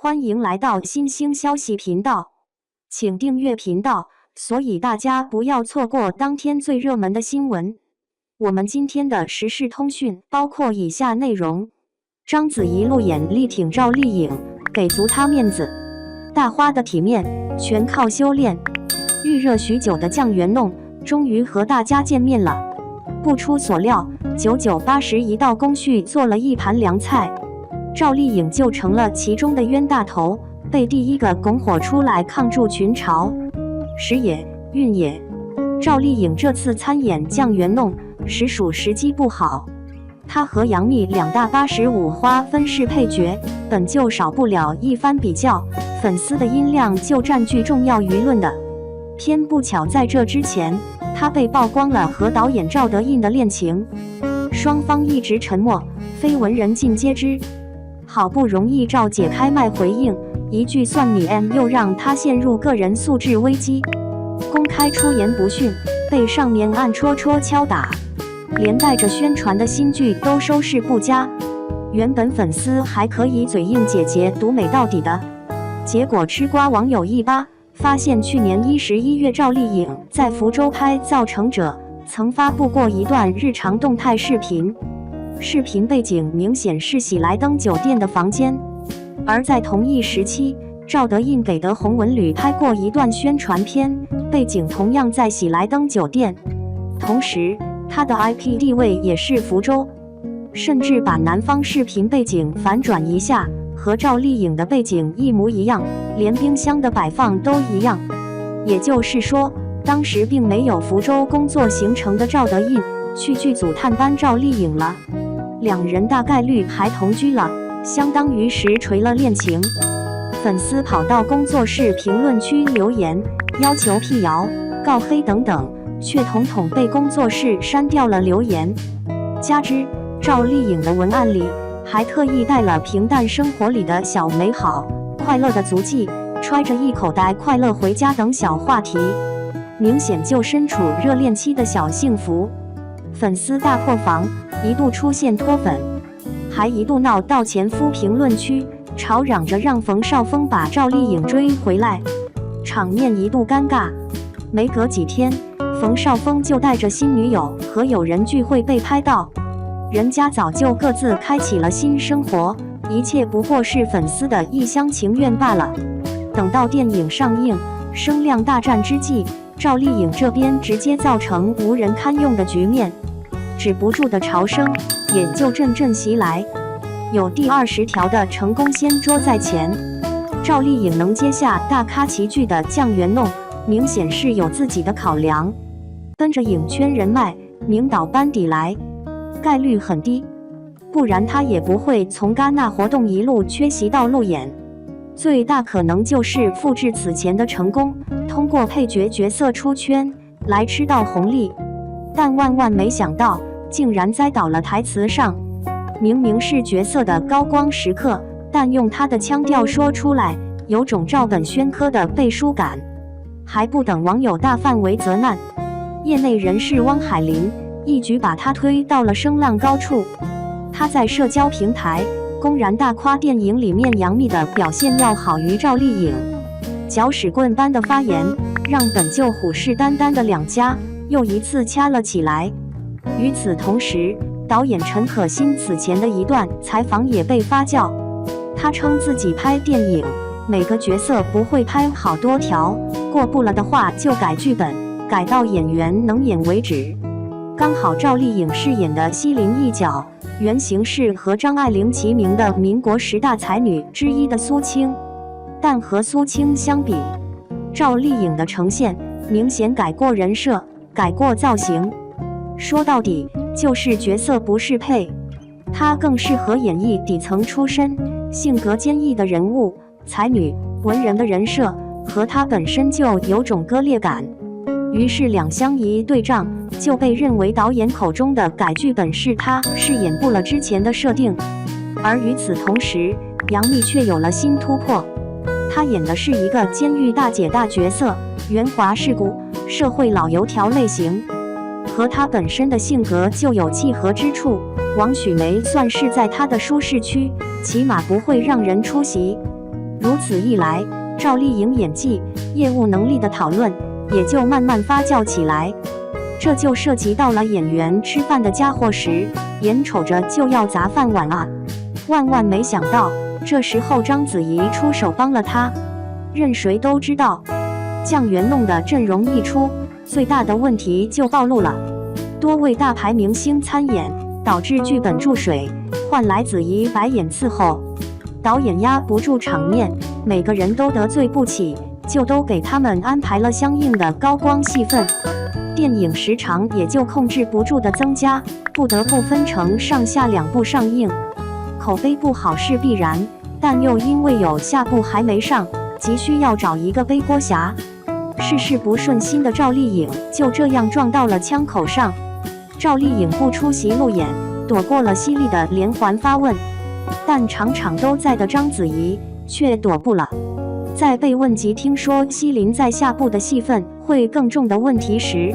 欢迎来到新兴消息频道，请订阅频道，所以大家不要错过当天最热门的新闻。我们今天的时事通讯包括以下内容：章子怡路演力挺赵丽颖，给足她面子；大花的体面全靠修炼；预热许久的酱园弄终于和大家见面了。不出所料，9980一道工序做了一盘凉菜。赵丽颖就成了其中的冤大头，被第一个拱火出来抗住群嘲。时也，运也，赵丽颖这次参演酱园弄，实属时机不好。她和杨幂两大85花分饰配角，本就少不了一番比较，粉丝的音量就占据重要舆论的。偏不巧在这之前，她被曝光了和导演赵德胤的恋情，双方一直沉默，绯闻人尽皆知。好不容易赵姐开麦回应，一句算你 M 又让她陷入个人素质危机，公开出言不逊，被上面暗戳戳敲打，连带着宣传的新剧都收视不佳。原本粉丝还可以嘴硬姐姐独美到底的，结果吃瓜网友一扒，发现去年11月赵丽颖在福州拍《造成者》曾发布过一段日常动态视频。视频背景明显是喜来登酒店的房间，而在同一时期，赵德胤给的红文旅拍过一段宣传片，背景同样在喜来登酒店，同时他的 IP 地位也是福州，甚至把南方视频背景反转一下，和赵丽颖的背景一模一样，连冰箱的摆放都一样。也就是说，当时并没有福州工作行程的赵德胤去剧组探班赵丽颖了。两人大概率还同居了，相当于实锤了恋情。粉丝跑到工作室评论区留言，要求辟谣、告黑等等，却统统被工作室删掉了留言。加之赵丽颖的文案里还特意带了平淡生活里的小美好、快乐的足迹，揣着一口袋快乐回家等小话题，明显就身处热恋期的小幸福。粉丝大破防，一度出现脱粉，还一度闹到前夫评论区，吵嚷着让冯绍峰把赵丽颖追回来，场面一度尴尬。没隔几天，冯绍峰就带着新女友和友人聚会被拍到，人家早就各自开启了新生活，一切不过是粉丝的一厢情愿罢了。等到电影上映，声量大战之际，赵丽颖这边直接造成无人堪用的局面，止不住的潮声也就阵阵袭来。有第20条的成功先捉在前，赵丽颖能接下大咖齐聚的酱园弄，明显是有自己的考量，奔着影圈人脉、名导班底来，概率很低，不然她也不会从戛纳活动一路缺席到路演。最大可能就是复制此前的成功，通过配角角色出圈来吃到红利，但万万没想到竟然栽倒了台词上。明明是角色的高光时刻，但用他的腔调说出来，有种照本宣科的背书感。还不等网友大范围责难，业内人士汪海林一举把他推到了声浪高处。他在社交平台公然大夸电影里面杨幂的表现要好于赵丽颖，搅屎棍般的发言让本就虎视眈眈的两家又一次掐了起来。与此同时，导演陈可辛此前的一段采访也被发酵，他称自己拍电影每个角色不会拍好多条，过不了的话就改剧本，改到演员能演为止。刚好赵丽颖饰演的西林一角原型是和张爱玲齐名的民国10大才女之一的苏青，但和苏青相比，赵丽颖的呈现明显改过人设，改过造型。说到底就是角色不适配，她更适合演绎底层出身、性格坚毅的人物，才女、文人的人设和她本身就有种割裂感。于是两相一对仗，就被认为导演口中的改剧本是她饰演不了之前的设定。而与此同时，杨幂却有了新突破，她演的是一个监狱大姐大角色，圆滑世故、社会老油条类型，和她本身的性格就有契合之处。王许梅算是在她的舒适区，起码不会让人出戏。如此一来，赵丽颖演技、业务能力的讨论也就慢慢发酵起来。这就涉及到了演员吃饭的家伙时，眼瞅着就要砸饭碗啊！万万没想到，这时候章子怡出手帮了他。任谁都知道，酱园弄的阵容一出，最大的问题就暴露了。多位大牌明星参演，导致剧本注水，换来子怡白眼伺候。导演压不住场面，每个人都得罪不起，就都给他们安排了相应的高光戏份。电影时长也就控制不住的增加，不得不分成上下2部上映。口碑不好是必然，但又因为有下部还没上，急需要找一个背锅侠。事事不顺心的赵丽颖就这样撞到了枪口上。赵丽颖不出席路演，躲过了犀利的连环发问，但场场都在的章子怡却躲不了。在被问及听说希林在下部的戏份会更重的问题时，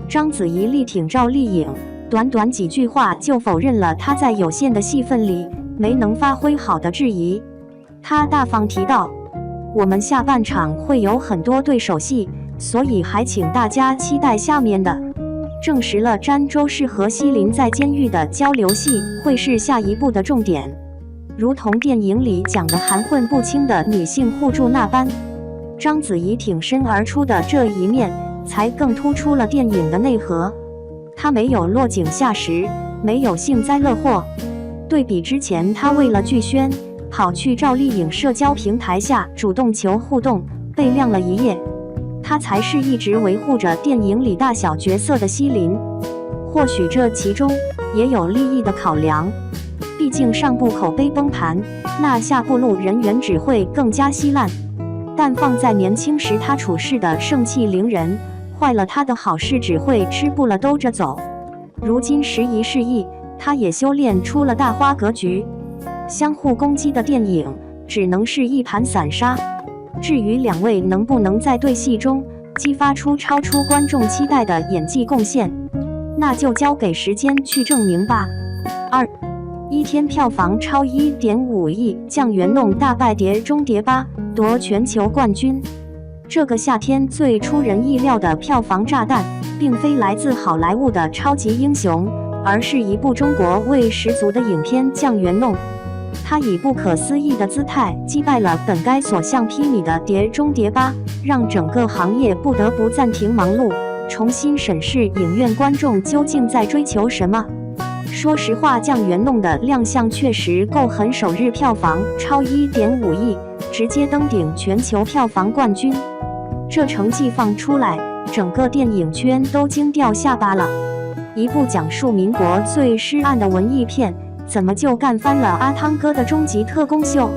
章子怡力挺赵丽颖，短短几句话就否认了她在有限的戏份里没能发挥好的质疑。她大方提到，我们下半场会有很多对手戏，所以还请大家期待下面的，证实了詹周氏和希林在监狱的交流戏会是下一步的重点。如同电影里讲的含混不清的女性互助那般，章子怡挺身而出的这一面才更突出了电影的内核。她没有落井下石，没有幸灾乐祸。对比之前她为了剧宣跑去赵丽颖社交平台下主动求互动，被晾了一夜，她才是一直维护着电影里大小角色的希林。或许这其中也有利益的考量，毕竟上部口碑崩盘，那下部路人缘只会更加稀烂。但放在年轻时他处事的盛气凌人，坏了他的好事只会吃不了兜着走。如今时移世易，他也修炼出了大花格局。相互攻击的电影只能是一盘散沙。至于两位能不能在对戏中激发出超出观众期待的演技贡献，那就交给时间去证明吧。一天票房超1.5亿，酱园弄大败《碟中谍8》，夺全球冠军。这个夏天最出人意料的票房炸弹，并非来自好莱坞的超级英雄，而是一部中国味十足的影片《酱园弄》。它以不可思议的姿态击败了本该所向披靡的《碟中谍8》，让整个行业不得不暂停忙碌，重新审视影院观众究竟在追求什么。说实话，酱园弄的亮相确实够狠，首日票房超1.5亿，直接登顶全球票房冠军。这成绩放出来，整个电影圈都惊掉下巴了。一部讲述民国最尸案的文艺片，怎么就干翻了阿汤哥的终极特工秀？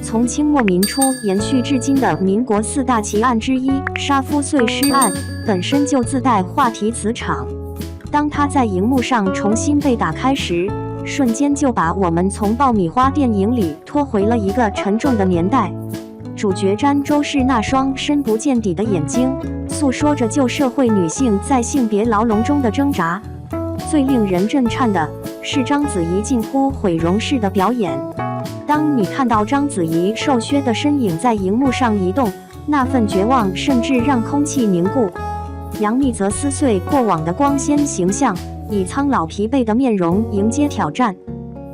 从清末民初延续至今的民国4大奇案之一杀夫碎尸案，本身就自带话题磁场。当它在荧幕上重新被打开时，瞬间就把我们从爆米花电影里拖回了一个沉重的年代。主角詹周氏那双深不见底的眼睛，诉说着旧社会女性在性别牢笼中的挣扎。最令人震颤的是章子怡近乎毁容式的表演。当你看到章子怡瘦削的身影在荧幕上移动，那份绝望甚至让空气凝固。杨幂则撕碎过往的光鲜形象，以苍老疲惫的面容迎接挑战。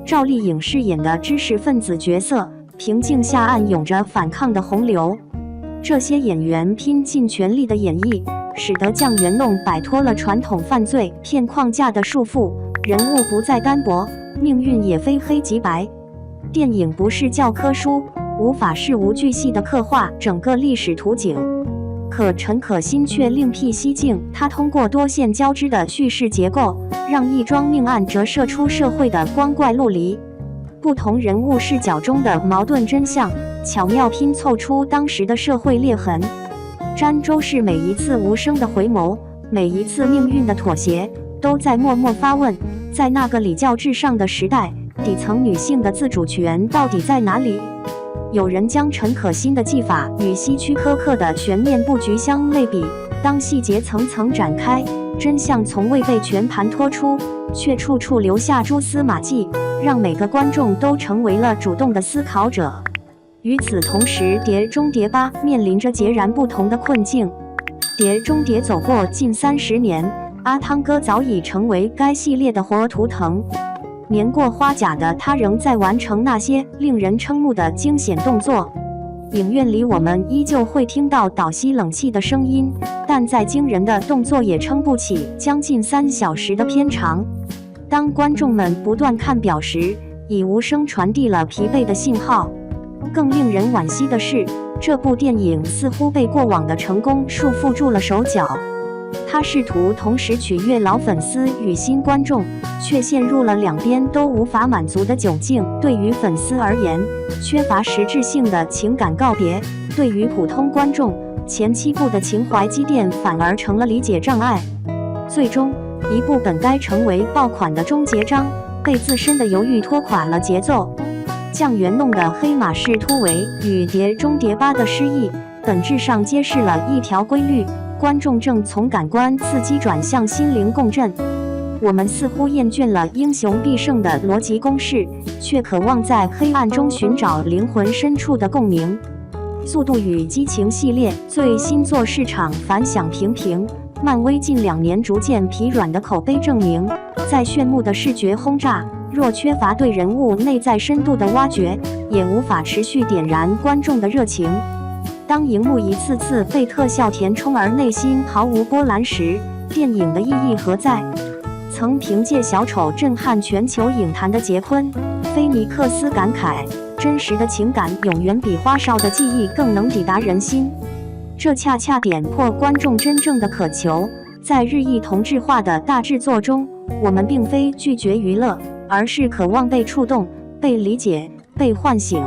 赵丽颖饰演的知识分子角色，平静下暗涌着反抗的洪流。这些演员拼尽全力的演绎，使得酱园弄摆脱了传统犯罪片框架的束缚，人物不再单薄，命运也非黑即白。电影不是教科书，无法事无巨细地刻画整个历史图景。可陈可辛却另辟蹊径，他通过多线交织的叙事结构，让一桩命案折射出社会的光怪陆离，不同人物视角中的矛盾真相，巧妙拼凑出当时的社会裂痕。詹周氏每一次无声的回眸，每一次命运的妥协，都在默默发问：在那个礼教至上的时代，底层女性的自主权到底在哪里？有人将陈可辛的技法与希区柯克的全面布局相类比，当细节层层展开，真相从未被全盘托出，却处处留下蛛丝马迹，让每个观众都成为了主动的思考者。与此同时，《碟中谍8》面临着截然不同的困境。《碟中谍》走过近30年，阿汤哥早已成为该系列的活图腾。年过花甲的他仍在完成那些令人瞠目的惊险动作。影院里我们依旧会听到倒吸冷气的声音，但再惊人的动作也撑不起将近3小时的片长。当观众们不断看表时，已无声传递了疲惫的信号。更令人惋惜的是，这部电影似乎被过往的成功束缚住了手脚。他试图同时取悦老粉丝与新观众，却陷入了两边都无法满足的窘境。对于粉丝而言，缺乏实质性的情感告别；对于普通观众，前7部的情怀积淀反而成了理解障碍。最终，一部本该成为爆款的终结章，被自身的犹豫拖垮了节奏。酱园弄的黑马式突围与《碟中谍8》的失忆，本质上揭示了一条规律：观众正从感官刺激转向心灵共振。我们似乎厌倦了英雄必胜的逻辑公式，却渴望在黑暗中寻找灵魂深处的共鸣。《速度与激情》系列最新作市场反响平平，漫威近2年逐渐疲软的口碑证明，再炫目的视觉轰炸，若缺乏对人物内在深度的挖掘，也无法持续点燃观众的热情。当荧幕一次次被特效填充而内心毫无波澜时，电影的意义何在？曾凭借小丑震撼全球影坛的杰昆·菲尼克斯感慨：真实的情感永远比花哨的技艺更能抵达人心。这恰恰点破观众真正的渴求。在日益同质化的大制作中，我们并非拒绝娱乐，而是渴望被触动、被理解、被唤醒。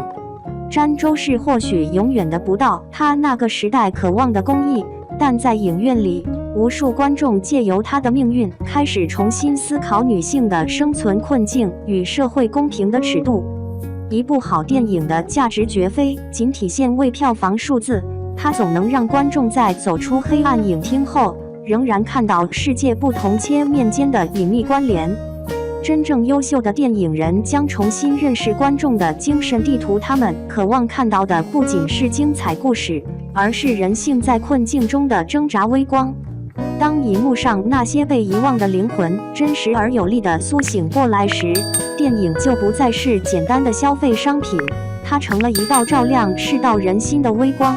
詹周士或许永远得不到他那个时代渴望的公义，但在影院里，无数观众借由他的命运开始重新思考女性的生存困境与社会公平的尺度。一部好电影的价值绝非仅体现为票房数字，它总能让观众在走出黑暗影厅后，仍然看到世界不同切面间的隐秘关联。真正优秀的电影人将重新认识观众的精神地图，他们渴望看到的不仅是精彩故事，而是人性在困境中的挣扎微光。当荧幕上那些被遗忘的灵魂真实而有力地苏醒过来时，电影就不再是简单的消费商品，它成了一道照亮世道人心的微光。